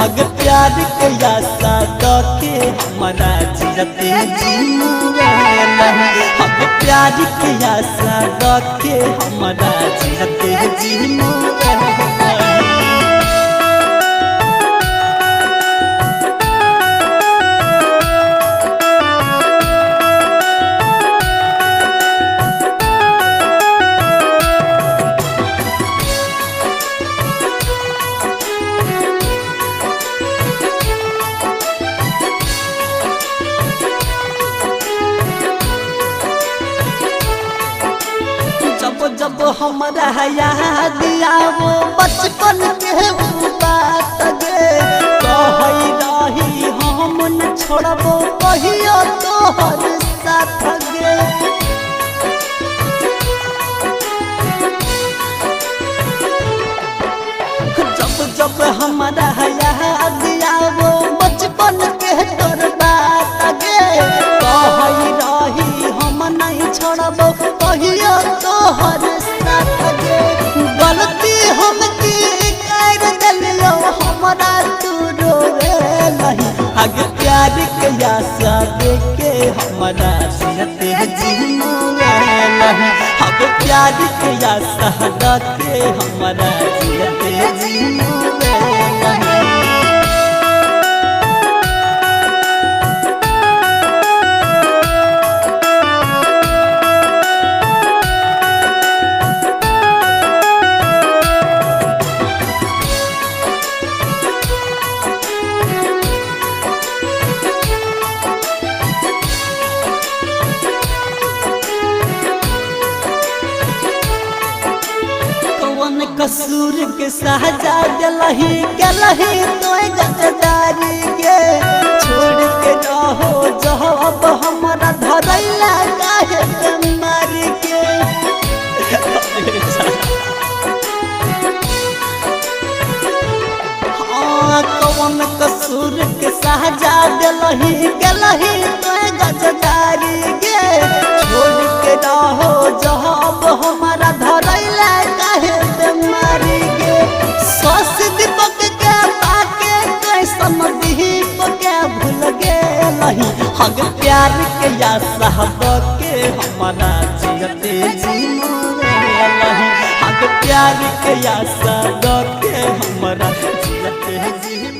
हग प्यार के आशा के हमारा जियते जीमुआ नहीं। हग प्यार के आशा के हमारा जियते जीमुआ नहीं। जब हमारा याद आवो बचपन के बात गे कही रही हम न छोड़बो कहियो तोहर साथ गे। जब जब हमारा याद आवो बचपन के तोर बात गे कही रही हम नहीं छोड़बो कहियो तोहर गलती हम कर दिलो हमारा तू रोवे नहीं। हग प्यार के आशा देके हमारा जियते जीमुआ नहीं। हग प्यार के आशा देके हमारा जियते जीमुआ नहीं। कसूर के सहजा गलही तो गद्दारी के छोड़ के रहो जब हमारा धरैला काहे बीमारी के। हाँ कौन कसूर के सहजा गलही तो गद्दारी के छोड़ के रहो जब हमारा धरैला काहे बीमारी के। सस दीपक के पाके कैसन दीप के भूल गेलही। हग प्यार के आशा के हमारा जियते जीमुआ नहीं। हग प्यार के आशा के हमारा जियते जीमुआ।